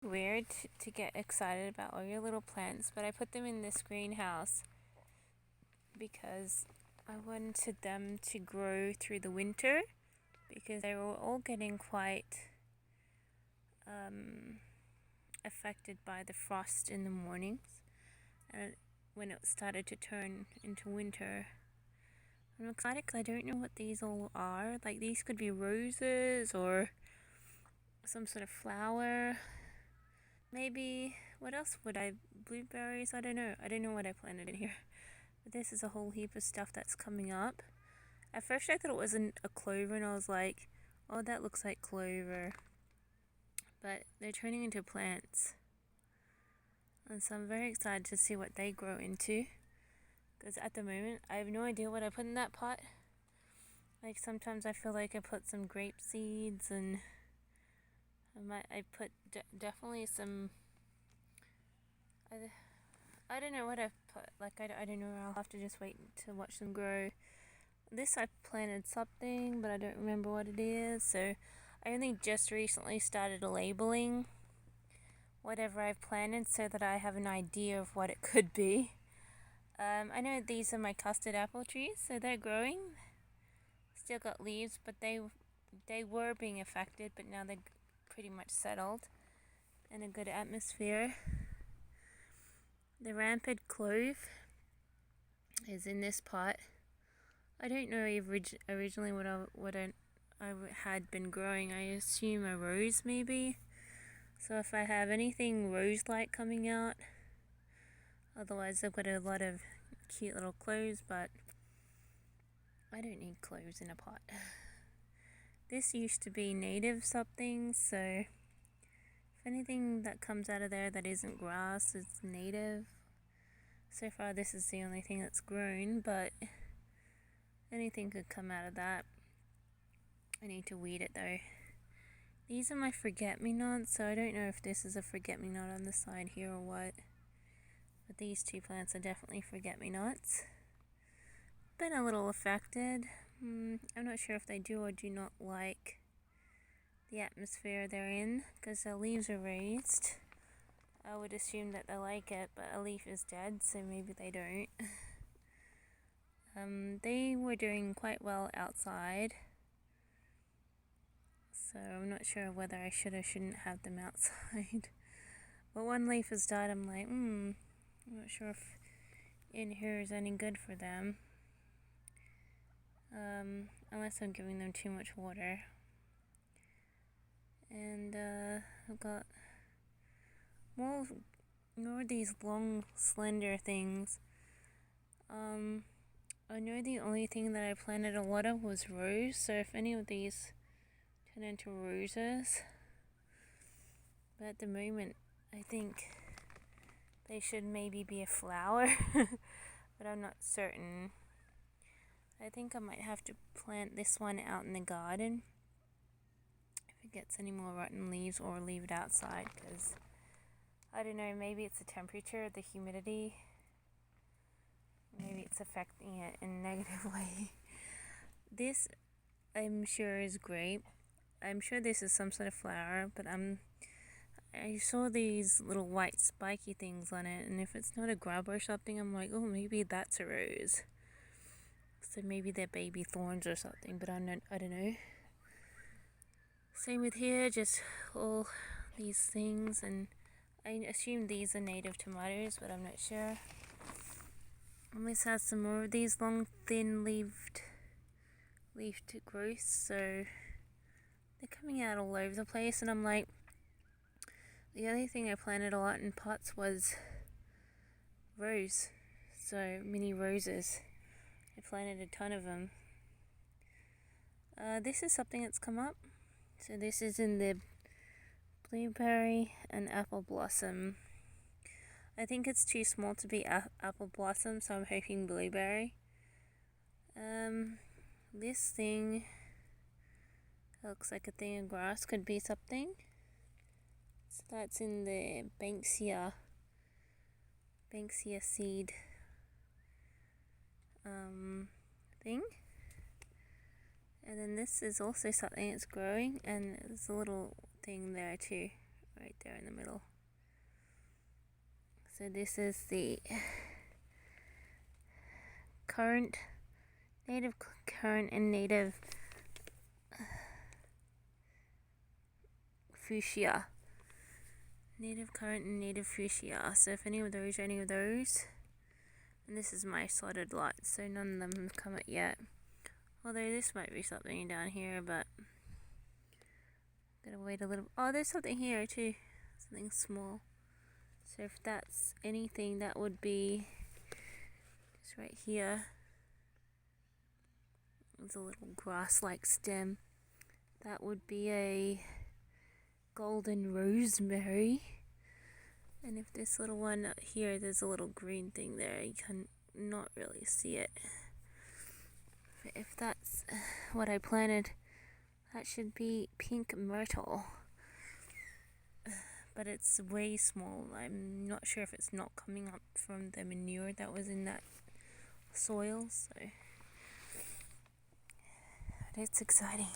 Weird to get excited about all your little plants, but I put them in this greenhouse because I wanted them to grow through the winter because they were all getting quite affected by the frost in the mornings. And when it started to turn into winter, I'm excited because I don't know what these all are. Like, these could be roses or some sort of flower. Maybe, what else would I, blueberries? I don't know. I don't know what I planted in here. But this is a whole heap of stuff that's coming up. At first I thought it wasn't a clover and I was like, oh, that looks like clover. But they're turning into plants. And so I'm very excited to see what they grow into. Because at the moment, I have no idea what I put in that pot. Like, sometimes I feel like I put some grape seeds and I put definitely some, I don't know what I've put. Like, I don't know. I'll have to just wait to watch them grow. This I planted something, but I don't remember what it is. So I only just recently started labeling whatever I've planted so that I have an idea of what it could be. I know these are my custard apple trees, so they're growing. Still got leaves, but they were being affected, but now they're pretty much settled in a good atmosphere. The rampant clove is in this pot. I don't know originally what I had been growing. I assume a rose maybe. So if I have anything rose-like coming out, otherwise I've got a lot of cute little cloves, but I don't need cloves in a pot. This used to be native something, so if anything that comes out of there that isn't grass is native. So far this is the only thing that's grown, but anything could come out of that. I need to weed it though. These are my forget-me-nots, so I don't know if this is a forget-me-not on the side here or what. But these two plants are definitely forget-me-nots. Been a little affected. I'm not sure if they do or do not like the atmosphere they're in, because their leaves are raised. I would assume that they like it, but a leaf is dead, so maybe they don't. They were doing quite well outside, so I'm not sure whether I should or shouldn't have them outside. But one leaf has died. I'm like, I'm not sure if in here is any good for them. Unless I'm giving them too much water. And I've got more of these long, slender things. I know the only thing that I planted a lot of was rose, so if any of these turn into roses, but at the moment I think they should maybe be a flower, but I'm not certain. I think I might have to plant this one out in the garden if it gets any more rotten leaves, or leave it outside, because I don't know, maybe it's the temperature, the humidity. Maybe it's affecting it in a negative way. This, I'm sure, is great. I'm sure this is some sort of flower, but I saw these little white spiky things on it, and if it's not a grub or something, I'm like, oh, maybe that's a rose. So maybe they're baby thorns or something, but I don't know. Same with here, just all these things, and I assume these are native tomatoes, but I'm not sure. And this has some more of these long, thin leafed growths, so they're coming out all over the place, and I'm like, the other thing I planted a lot in pots was rose, so mini roses. I planted a ton of them. This is something that's come up. So this is in the blueberry and apple blossom. I think it's too small to be apple blossom, so I'm hoping blueberry. This thing looks like a thing of grass, could be something. So that's in the Banksia seed thing. And then this is also something that's growing, and there's a little thing there too. right there in the middle. So this is the native currant and native fuchsia. Native currant and native fuchsia. So if any of those, and this is my slotted lot, so none of them have come up yet. Although this might be something down here, but I'm gonna wait a little. Oh, there's something here too, something small. So if that's anything, that would be just right here. There's a little grass-like stem. That would be a golden rosemary. And if this little one here, there's a little green thing there, you can not really see it. If that's what I planted, that should be pink myrtle. But it's way small. I'm not sure if it's not coming up from the manure that was in that soil, so but it's exciting.